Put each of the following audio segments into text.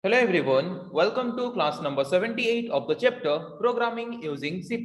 Hello everyone, welcome to class number 78 of the chapter Programming using C++.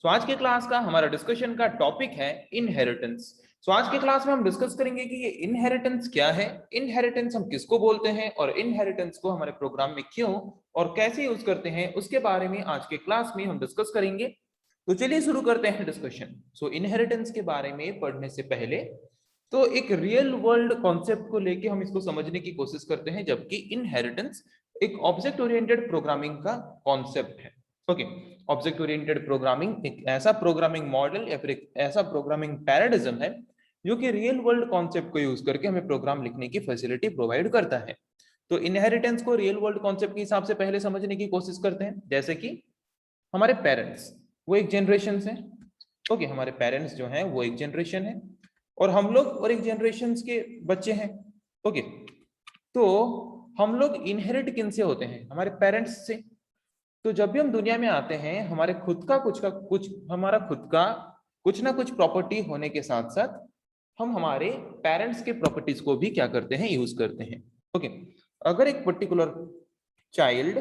आज के class का हमारा discussion का टॉपिक है इनहेरिटेंस। आज के क्लास में हम डिस्कस करेंगे कि ये इनहेरिटेंस क्या है, इनहेरिटेंस हम किसको बोलते हैं और इनहेरिटेंस को हमारे प्रोग्राम में क्यों और कैसे यूज करते हैं उसके बारे में आज के क्लास में हम डिस्कस करेंगे। तो चलिए शुरू करते हैं डिस्कशन। इनहेरिटेंस के बारे में पढ़ने से पहले तो एक रियल वर्ल्ड कॉन्सेप्ट को लेके हम इसको समझने की कोशिश करते हैं, जबकि इनहेरिटेंस एक ऑब्जेक्ट ओरिएंटेड प्रोग्रामिंग का कॉन्सेप्ट है। ओके, ऑब्जेक्ट ओरिएंटेड प्रोग्रामिंग एक ऐसा प्रोग्रामिंग मॉडल या फिर एक ऐसा प्रोग्रामिंग पैराडिज्म है जो कि रियल वर्ल्ड कॉन्सेप्ट को यूज करके हमें प्रोग्राम लिखने की फैसिलिटी प्रोवाइड करता है। तो इनहेरिटेंस को रियल वर्ल्ड कॉन्सेप्ट के हिसाब से पहले समझने की कोशिश करते हैं। जैसे कि हमारे पेरेंट्स वो एक जनरेशन है। ओके, हमारे पेरेंट्स जो हैं वो एक जनरेशन है और हम लोग और एक जनरेशन के बच्चे हैं। ओके, तो हम लोग इनहेरिट किन से होते हैं? हमारे पेरेंट्स से। तो जब भी हम दुनिया में आते हैं हमारे खुद का कुछ ना कुछ प्रॉपर्टी होने के साथ साथ हम हमारे पेरेंट्स के प्रॉपर्टीज को भी क्या करते हैं, यूज करते हैं। ओके, अगर एक पर्टिकुलर चाइल्ड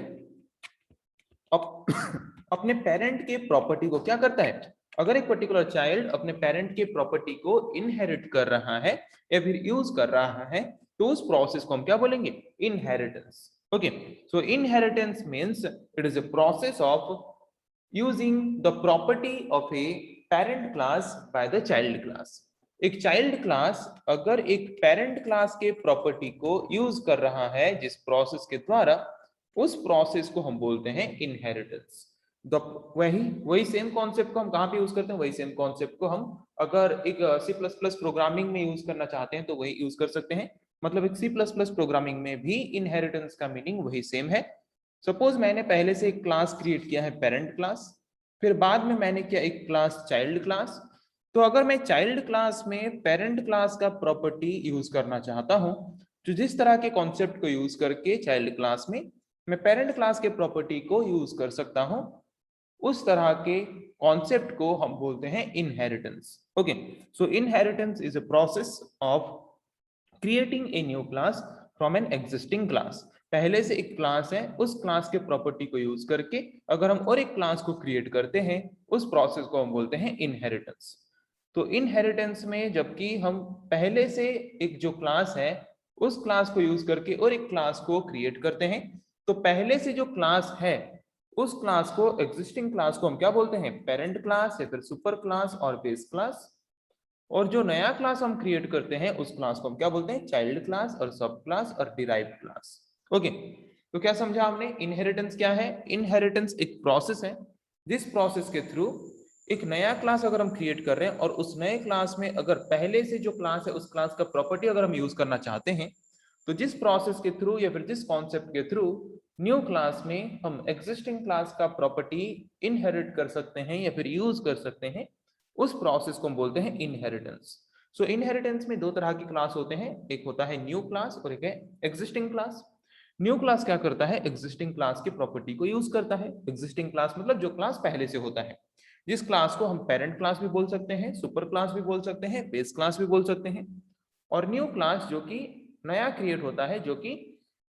अपने पेरेंट के प्रॉपर्टी को क्या करता है, अगर एक पर्टिकुलर चाइल्ड अपने पेरेंट के प्रॉपर्टी को इनहेरिट कर रहा है या फिर यूज कर रहा है तो उस प्रोसेस को हम क्या बोलेंगे? Inheritance. Okay, so inheritance means it is a process of using the property of a parent class by the child class. एक चाइल्ड क्लास अगर एक पेरेंट क्लास के प्रॉपर्टी को यूज कर रहा है जिस प्रोसेस के द्वारा, उस प्रोसेस को हम बोलते हैं इनहेरिटेंस। वही सेम कॉन्सेप्ट को हम कहाँ पे यूज करते हैं? वही सेम कॉन्सेप्ट को हम अगर एक C++ प्रोग्रामिंग में यूज करना चाहते हैं तो वही यूज कर सकते हैं। मतलब एक C++ प्रोग्रामिंग में भी इनहेरिटेंस का मीनिंग वही सेम है। सपोज मैंने पहले से एक क्लास क्रिएट किया है पेरेंट क्लास, फिर बाद में मैंने किया एक क्लास चाइल्ड क्लास। तो अगर मैं चाइल्ड क्लास में पेरेंट क्लास का प्रॉपर्टी यूज करना चाहता हूं तो जिस तरह के कॉन्सेप्ट को यूज करके चाइल्ड क्लास में मैं पेरेंट क्लास के प्रॉपर्टी को यूज कर सकता हूं, उस तरह के कॉन्सेप्ट को हम बोलते हैं inheritance. Okay, so inheritance is a process of creating a new class from an existing class. पहले से एक क्लास है, उस क्लास के प्रॉपर्टी को यूज करके अगर हम और एक क्लास को क्रिएट करते हैं उस प्रोसेस को हम बोलते हैं इनहेरिटेंस। तो इनहेरिटेंस में जबकि हम पहले से एक जो क्लास है उस क्लास को यूज करके और एक क्लास को क्रिएट करते हैं, तो पहले से जो क्लास है उस क्लास को, एग्जिस्टिंग क्लास को हम क्या बोलते हैं? पेरेंट क्लास या फिर सुपर क्लास और बेस क्लास। और जो नया क्लास हम क्रिएट करते हैं उस क्लास को हम क्या बोलते हैं? चाइल्ड क्लास और सब क्लास और डिराइव्ड क्लास। ओके, तो क्या समझा हमने? इनहेरिटेंस क्या है? इनहेरिटेंस एक प्रोसेस है जिस प्रोसेस के थ्रू एक नया क्लास अगर हम क्रिएट कर रहे हैं और उस नए क्लास में अगर पहले से जो क्लास है उस क्लास का प्रॉपर्टी अगर हम यूज करना चाहते हैं, तो जिस प्रोसेस के थ्रू या फिर जिस कॉन्सेप्ट के थ्रू न्यू क्लास में हम एग्जिस्टिंग क्लास का प्रॉपर्टी इनहेरिट कर सकते हैं या फिर यूज कर सकते हैं, उस प्रोसेस को हम बोलते हैं इनहेरिटेंस। सो इनहेरिटेंस में दो तरह की क्लास होते हैं, एक होता है न्यू क्लास और एक है एग्जिस्टिंग क्लास। न्यू क्लास क्या करता है? एग्जिस्टिंग क्लास की प्रॉपर्टी को यूज करता है। एग्जिस्टिंग क्लास मतलब जो क्लास पहले से होता है, जिस क्लास को हम पेरेंट क्लास भी बोल सकते हैं, सुपर क्लास भी बोल सकते हैं, बेस क्लास भी बोल सकते हैं। और न्यू क्लास जो कि नया क्रिएट होता है, जो कि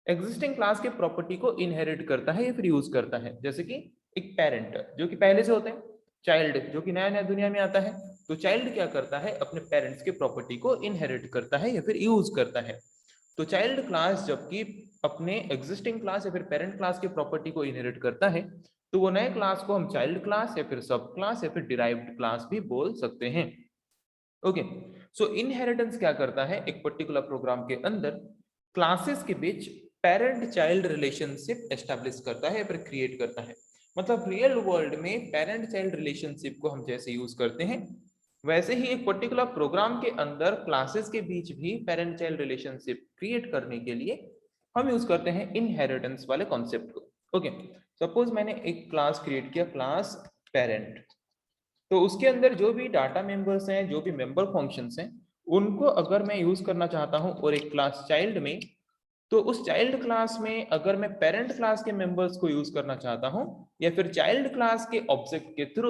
एग्जिस्टिंग क्लास के प्रॉपर्टी को इनहेरिट करता है या फिर यूज करता है। जैसे कि एक पेरेंट जो कि पहले से होते हैं, चाइल्ड जो कि नया नया दुनिया में आता है, तो चाइल्ड क्या करता है? अपने पेरेंट्स के प्रॉपर्टी को इनहेरिट करता है या फिर यूज करता है। तो चाइल्ड क्लास जबकि अपने एग्जिस्टिंग क्लास या फिर पेरेंट क्लास के प्रॉपर्टी को इनहेरिट करता है, तो वो नए क्लास को हम चाइल्ड क्लास या फिर सब क्लास या फिर डिराइव्ड क्लास भी बोल सकते हैं। ओके, सो इनहेरिटेंस क्या करता है? एक पर्टिकुलर प्रोग्राम के अंदर क्लासेस के बीच पेरेंट चाइल्ड रिलेशनशिप एस्टेब्लिश करता है या फिर क्रिएट करता है। मतलब रियल वर्ल्ड में पेरेंट चाइल्ड रिलेशनशिप को हम जैसे यूज करते हैं, वैसे ही एक पर्टिकुलर प्रोग्राम के अंदर क्लासेस के बीच भी पेरेंट चाइल्ड रिलेशनशिप क्रिएट करने के लिए हम यूज करते हैं इनहेरिटेंस वाले कॉन्सेप्ट को। ओके, सपोज मैंने एक क्लास क्रिएट किया, क्लास पेरेंट। तो उसके अंदर जो भी डाटा मेंबर्स हैं, जो भी मेंबर फंक्शंस हैं, उनको अगर मैं यूज करना चाहता हूं और एक क्लास चाइल्ड में, तो उस चाइल्ड क्लास में अगर मैं पेरेंट क्लास के मेंबर्स को यूज करना चाहता हूं या फिर चाइल्ड क्लास के ऑब्जेक्ट के थ्रू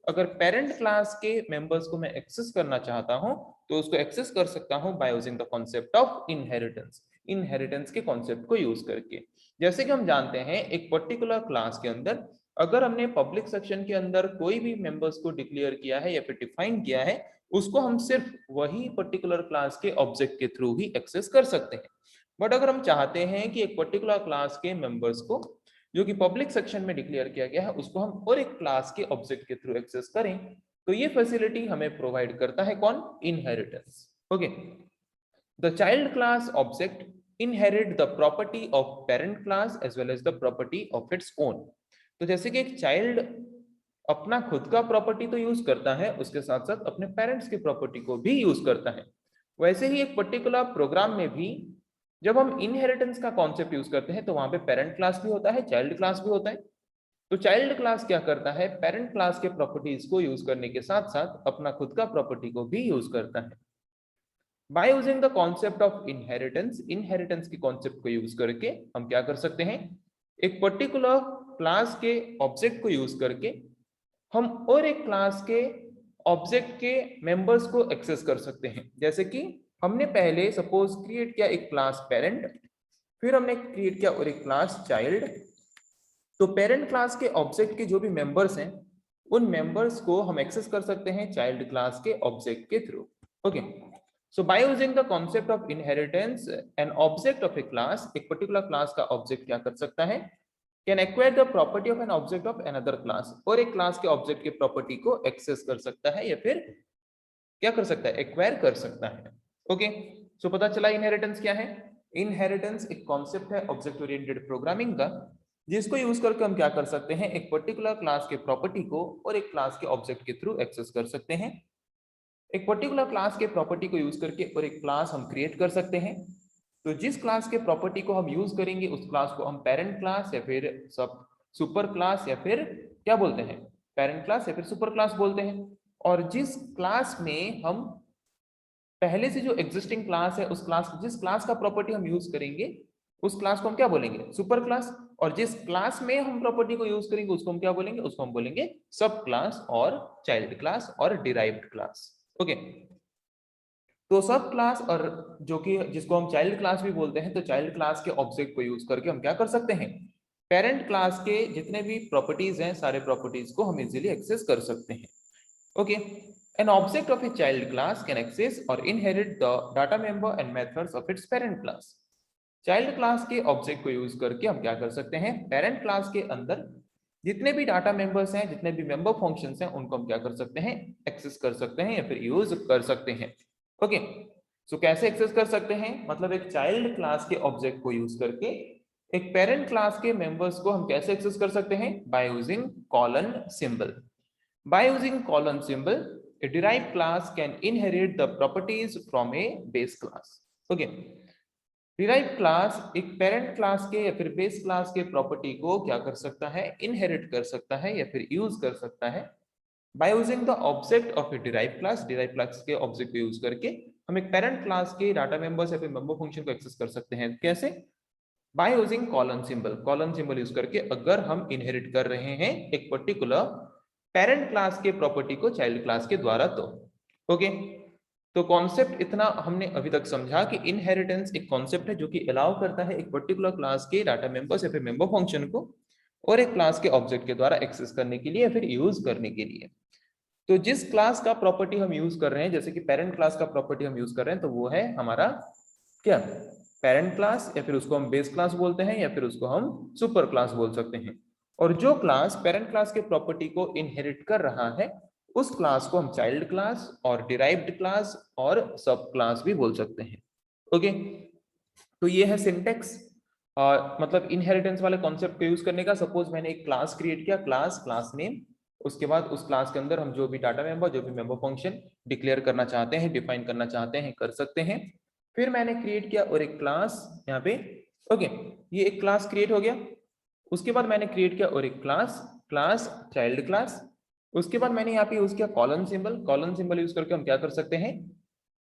अगर पेरेंट क्लास के मेंबर्स को मैं एक्सेस करना चाहता हूं, तो उसको एक्सेस कर सकता हूं by using the concept of inheritance. Inheritance के कॉन्सेप्ट को यूज करके। जैसे कि हम जानते हैं एक पर्टिकुलर क्लास के अंदर अगर हमने पब्लिक सेक्शन के अंदर कोई भी मेंबर्स को डिक्लेयर किया है या फिर डिफाइन किया है, उसको हम सिर्फ वही पर्टिकुलर क्लास के ऑब्जेक्ट के थ्रू ही एक्सेस कर सकते हैं। बट अगर हम चाहते हैं कि एक पर्टिकुलर क्लास के मेंबर्स को जो कि पब्लिक सेक्शन में डिक्लेयर किया गया है उसको हम और एक क्लास के ऑब्जेक्ट के थ्रू एक्सेस करें, तो ये फैसिलिटी हमें प्रोवाइड करता है कौन? Inheritance. Okay, the child class object inherit the property of parent class as well as the property of its own। तो जैसे कि एक चाइल्ड अपना खुद का प्रॉपर्टी तो यूज करता है, उसके साथ साथ अपने पेरेंट्स की प्रॉपर्टी को भी यूज करता है, वैसे ही एक पर्टिकुलर प्रोग्राम में भी जब हम इनहेरिटेंस का कॉन्सेप्ट यूज करते हैं तो वहां पे पेरेंट क्लास भी होता है, चाइल्ड क्लास भी होता है। तो चाइल्ड क्लास क्या करता है? पेरेंट क्लास के प्रॉपर्टीज को यूज करने के साथ साथ अपना खुद का प्रॉपर्टी को भी यूज करता है। By using the concept of inheritance, inheritance के कॉन्सेप्ट को यूज करके हम क्या कर सकते हैं? एक पर्टिकुलर क्लास के ऑब्जेक्ट को यूज करके हम और एक क्लास के ऑब्जेक्ट के मेंबर्स को एक्सेस कर सकते हैं। जैसे कि हमने पहले सपोज क्रिएट किया एक क्लास पेरेंट, फिर हमने क्रिएट किया और एक क्लास चाइल्ड। तो पेरेंट क्लास के ऑब्जेक्ट के जो भी मेंबर्स हैं उन मेंबर्स को हम एक्सेस कर सकते हैं चाइल्ड क्लास के ऑब्जेक्ट के through. Okay, so by using the concept of inheritance, an object of a class, एक particular class का object क्या कर सकता है? Can acquire the property of an object of another class, और एक class के object के property को access कर सकता है या फिर क्या कर सकता है? acquire कर सकता है। ओके, so पता चला inheritance क्या है? Inheritance एक concept है object oriented programming का, जिसको यूज करके हम क्या कर सकते हैं? एक पर्टिकुलर क्लास के प्रॉपर्टी को और एक क्लास के ऑब्जेक्ट के थ्रू एक्सेस कर सकते हैं। एक पर्टिकुलर क्लास के प्रॉपर्टी को यूज करके और एक क्लास हम क्रिएट कर सकते हैं। तो जिस क्लास के प्रॉपर्टी को हम यूज करेंगे उस क्लास को हम पेरेंट क्लास या फिर सब सुपर क्लास या फिर क्या बोलते हैं? पेरेंट क्लास या फिर सुपर क्लास बोलते हैं। और जिस क्लास में हम पहले से जो एग्जिस्टिंग क्लास है उस क्लास जिस क्लास का प्रॉपर्टी हम यूज करेंगे उस क्लास को हम क्या बोलेंगे? Super class. और जिस क्लास में हम प्रॉपर्टी को यूज करेंगे उसको हम क्या बोलेंगे? उसको हम बोलेंगे सब क्लास और चाइल्ड क्लास और डिराइव्ड क्लास। ओके, तो सब क्लास और जो कि जिसको हम चाइल्ड क्लास भी बोलते हैं, तो चाइल्ड क्लास के ऑब्जेक्ट को यूज करके हम क्या कर सकते हैं? पेरेंट क्लास के जितने भी प्रॉपर्टीज हैं सारे प्रॉपर्टीज को हम इजीली एक्सेस कर सकते हैं। Okay, an object of a child class can access और inherit the data member and methods of its parent class. Child class के ऑब्जेक्ट को यूज करके हम क्या कर सकते हैं? पेरेंट क्लास के अंदर जितने भी डाटा मेंबर्स हैं, जितने भी मेंबर फंक्शंस हैं, उनको हम क्या कर सकते हैं? एक्सेस कर सकते हैं या फिर यूज कर सकते हैं। ओके, सो कैसे एक्सेस कर सकते हैं? मतलब एक चाइल्ड क्लास के ऑब्जेक्ट को यूज करके एक पेरेंट क्लास के मेंबर्स को हम कैसे एक्सेस कर सकते हैं? By using colon symbol. By using colon symbol, a derived class can inherit the properties from a base class। Okay, derive class एक पेरेंट क्लास के या फिर बेस क्लास के प्रॉपर्टी को क्या कर सकता है? इनहेरिट कर सकता है या फिर यूज कर सकता है by using the object of A derive class. Derive class के ऑब्जेक्ट को यूज करके हम एक पेरेंट क्लास के डाटा मेंबर्स या फिर मेंबर फंक्शन को एक्सेस कर सकते हैं। कैसे? By using colon symbol. Colon symbol use करके अगर हम इनहेरिट कर रहे हैं एक पर्टिकुलर पेरेंट क्लास के प्रॉपर्टी को चाइल्ड क्लास के द्वारा, तो ओके, तो कॉन्सेप्ट इतना हमने अभी तक समझा कि इनहेरिटेंस एक कॉन्सेप्ट है जो कि अलाउ करता है एक पर्टिकुलर क्लास के डाटा मेंबर्स या फिर मेंबर फंक्शन को और एक क्लास के ऑब्जेक्ट के द्वारा एक्सेस करने के लिए या फिर यूज करने के लिए। तो जिस क्लास का प्रॉपर्टी हम यूज कर रहे हैं, जैसे कि पेरेंट क्लास का प्रॉपर्टी हम यूज कर रहे हैं, तो वो है हमारा क्या? पेरेंट क्लास, या फिर उसको हम बेस क्लास बोलते हैं या फिर उसको हम सुपर क्लास बोल सकते हैं। और जो क्लास पेरेंट क्लास के प्रॉपर्टी को इनहेरिट कर रहा है उस क्लास को हम चाइल्ड क्लास और डिराइव्ड क्लास और सब क्लास भी बोल सकते हैं। ओके, तो ये है सिंटेक्स, मतलब इनहेरिटेंस वाले कॉन्सेप्ट को यूज करने का। सपोज मैंने एक क्लास क्रिएट किया, क्लास नेम, उसके बाद उस क्लास के अंदर हम जो भी डाटा मेंबर जो भी मेंबर फंक्शन डिक्लेयर करना चाहते हैं, डिफाइन करना चाहते हैं, कर सकते हैं। फिर मैंने क्रिएट किया और एक क्लास यहाँ पे। ओके, ये एक क्लास क्रिएट हो गया। उसके बाद मैंने क्रिएट किया और एक क्लास चाइल्ड क्लास। उसके बाद मैंने यहाँ पे यूज किया colon symbol. Colon symbol use करके हम क्या कर सकते हैं?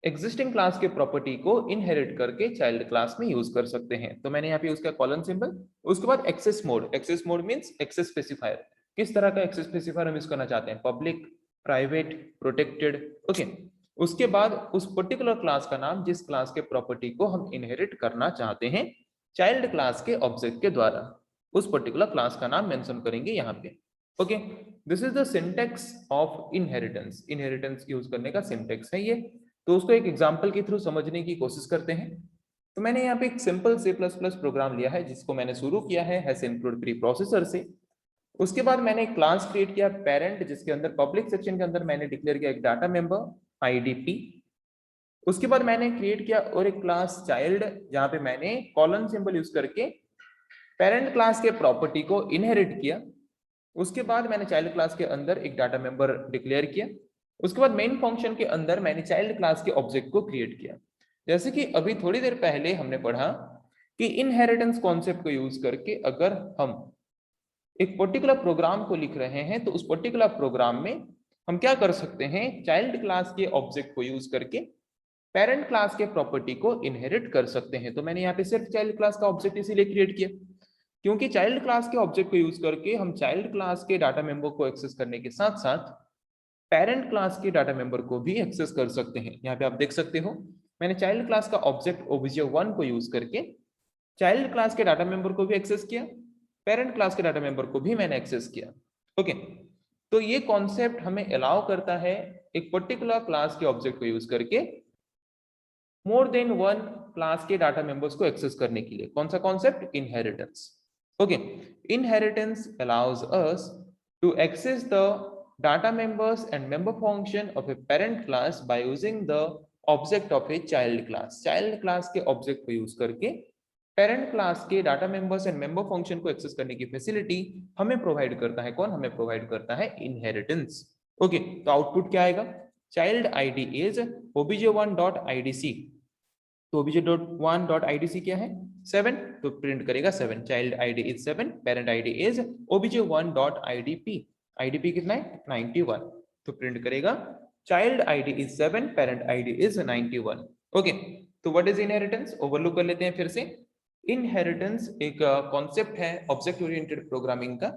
एग्जिस्टिंग क्लास के प्रॉपर्टी को इनहेरिट करके चाइल्ड क्लास में यूज कर सकते हैं। तो मैंने यहाँ पे यूज किया कॉलन सिंबल। उसके बाद access mode. Access mode means access specifier. किस तरह का एक्सेस स्पेसिफायर हम यूज करना चाहते हैं? Public, private, protected. ओके, उसके बाद उस पर्टिकुलर क्लास का नाम जिस क्लास के प्रॉपर्टी को हम इनहेरिट करना चाहते हैं चाइल्ड क्लास के ऑब्जेक्ट के द्वारा, उस पर्टिकुलर क्लास का नाम मेंशन करेंगे यहाँ पे। Okay, this is the syntax of inheritance. Inheritance use करने का सिंटेक्स है ये। तो उसको एक एग्जांपल के थ्रू समझने की कोशिश करते हैं। तो मैंने यहाँ पे एक सिंपल C++ प्रोग्राम लिया है जिसको मैंने शुरू किया है हैश इंक्लूड प्री प्रोसेसर से। उसके बाद मैंने एक क्लास क्रिएट किया पेरेंट, जिसके अंदर पब्लिक सेक्शन के अंदर मैंने डिक्लेयर किया एक डाटा मेंबर IDP। उसके बाद मैंने क्रिएट किया और एक क्लास चाइल्ड जहां पे मैंने कॉलन सिंबल यूज करके पेरेंट क्लास के प्रॉपर्टी को इनहेरिट किया। उसके बाद मैंने चाइल्ड क्लास के अंदर एक डाटा मेंबर डिक्लेयर किया। उसके बाद मेन फंक्शन के अंदर मैंने चाइल्ड क्लास के ऑब्जेक्ट को क्रिएट किया। जैसे कि अभी थोड़ी देर पहले हमने पढ़ा कि इनहेरिटेंस कॉन्सेप्ट को यूज करके अगर हम एक पर्टिकुलर प्रोग्राम को लिख रहे हैं तो उस पर्टिकुलर प्रोग्राम में हम क्या कर सकते हैं, चाइल्ड क्लास के ऑब्जेक्ट को यूज करके पेरेंट क्लास के प्रॉपर्टी को इनहेरिट कर सकते हैं। तो मैंने यहाँ पे सिर्फ चाइल्ड क्लास का ऑब्जेक्ट इसीलिए क्रिएट किया क्योंकि चाइल्ड क्लास के ऑब्जेक्ट को यूज करके हम चाइल्ड क्लास के डाटा मेंबर को एक्सेस करने के साथ साथ पेरेंट क्लास के डाटा मेंबर को भी एक्सेस कर सकते हैं। यहाँ पे आप देख सकते हो मैंने चाइल्ड क्लास का ऑब्जेक्ट obj1 को यूज करके चाइल्ड क्लास के डाटा मेंबर को भी एक्सेस किया, पेरेंट क्लास के डाटा मेंबर को भी मैंने एक्सेस किया। ओके, तो ये कॉन्सेप्ट हमें अलाउ करता है एक पर्टिकुलर क्लास के ऑब्जेक्ट को यूज करके मोर देन वन क्लास के डाटा मेंबर्स को एक्सेस करने के लिए। कौन सा concept? Inheritance. Okay, inheritance allows us to access the data members and member function of a parent class by using the object of a child class। child class के object को use करके parent class के data members and member function को access करने की facility हमें provide करता है। कौन हमें प्रोवाइड करता है? इनहेरिटेंस। ओके, तो आउटपुट क्या आएगा? Child ID is obj1.idc। तो obj1.idc क्या है? 7, तो प्रिंट करेगा 7। Child ID is 7, parent ID is obj1.idp। IDP कितना है? 91, तो प्रिंट करेगा child ID is 7, parent ID is 91। Okay, तो व्हाट इज इनहेरिटेंस? ओवरलुक कर लेते हैं फिर से। इनहेरिटेंस एक कॉन्सेप्ट है ऑब्जेक्ट ओरिएंटेड प्रोग्रामिंग का,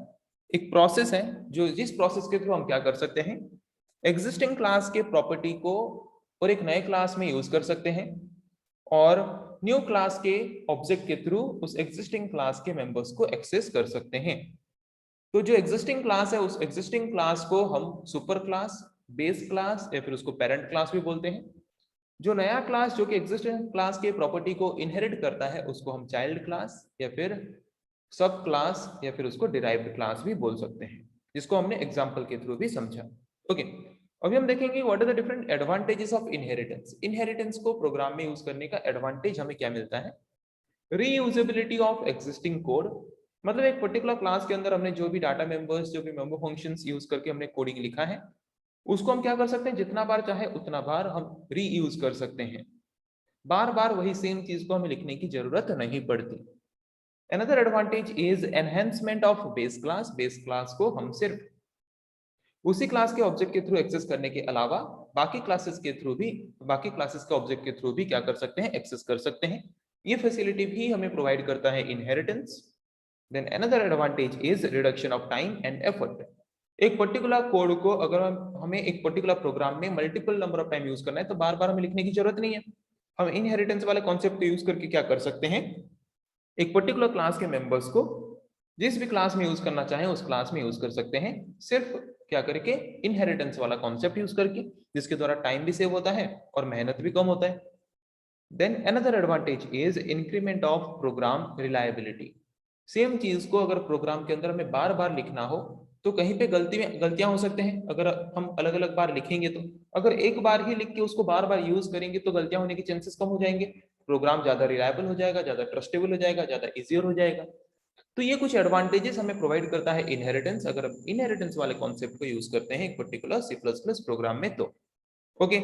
एक प्रोसेस है जो जिस प्रोसेस के थ्रू हम क्या कर सकते हैं, एग्जिस्टिंग क्लास के प्रॉपर्टी को और एक नए क्लास में यूज कर सकते हैं और न्यू क्लास के ऑब्जेक्ट के थ्रू उस एग्जिस्टिंग क्लास के मेंबर्स को एक्सेस कर सकते हैं। तो जो एग्जिस्टिंग क्लास है उस एग्जिस्टिंग क्लास को हम सुपर क्लास, बेस क्लास या फिर उसको पेरेंट क्लास भी बोलते हैं। जो नया क्लास जो कि एग्जिस्टिंग क्लास के प्रॉपर्टी को इनहेरिट करता है उसको हम चाइल्ड क्लास या फिर सब क्लास या फिर उसको डिराइव्ड क्लास भी बोल सकते हैं, जिसको हमने एग्जांपल के थ्रू भी समझा। ओके, अभी हम देखेंगे what are the different advantages of inheritance. Inheritance को प्रोग्राम में यूज करने का एडवांटेज हमें क्या मिलता है? Reusability of existing code. मतलब एक पर्टिकुलर क्लास के अंदर हमने जो भी डाटा मेंबर्स, जो भी मेंबर फंक्शंस यूज करके हमने कोडिंग लिखा है उसको हम क्या कर सकते हैं, जितना बार चाहे उतना बार हम रीयूज कर सकते हैं। बार बार वही सेम चीज को हमें लिखने की जरूरत नहीं पड़ती। Another advantage is enhancement of base class. Base class को हम सिर्फ उसी क्लास के ऑब्जेक्ट के थ्रू एक्सेस करने के अलावा बाकी क्लासेस के थ्रू भी, बाकी क्लासेस के ऑब्जेक्ट के थ्रू भी क्या कर सकते हैं, एक्सेस कर सकते हैं। ये फैसिलिटी भी हमें प्रोवाइड करता है inheritance. Then another advantage is reduction of time and effort. एक पर्टिकुलर कोड को अगर हमें एक पर्टिकुलर प्रोग्राम में multiple number of time use करना है तो बार बार हमें लिखने की जरूरत नहीं है। हम इनहेरिटेंस वाले कॉन्सेप्ट को यूज करके क्या कर सकते हैं, एक पर्टिकुलर क्लास के मेंबर्स को जिस भी क्लास में यूज करना चाहें उस क्लास में यूज कर सकते हैं, सिर्फ क्या करके, इनहेरिटेंस वाला कॉन्सेप्ट यूज करके, जिसके द्वारा टाइम भी सेव होता है और मेहनत भी कम होता है। Then another advantage is increment of program reliability. Same चीज को अगर प्रोग्राम के अंदर हमें बार बार लिखना हो तो कहीं पे गलतियां हो सकते हैं अगर हम अलग अलग बार लिखेंगे। तो अगर एक बार ही लिख के उसको बार बार यूज करेंगे तो गलतियां होने के चांसेस कम हो जाएंगे, प्रोग्राम ज्यादा रिलायबल हो जाएगा, ज्यादा ट्रस्टेबल हो जाएगा, ज्यादा इजियर हो जाएगा। तो ये कुछ एडवांटेजेस हमें प्रोवाइड करता है इनहेरिटेंस, अगर हम इनहेरिटेंस वाले कॉन्सेप्ट को यूज करते हैं एक पर्टिकुलर C++ प्रोग्राम में। तो ओके,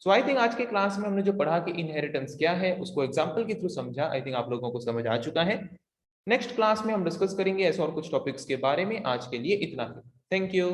सो आई थिंक आज के क्लास में हमने जो पढ़ा कि इनहेरिटेंस क्या है उसको एग्जांपल के थ्रू समझा। आई थिंक आप लोगों को समझ आ चुका है। नेक्स्ट क्लास में हम डिस्कस करेंगे ऐसे और कुछ टॉपिक्स के बारे में। आज के लिए इतना ही। Thank you.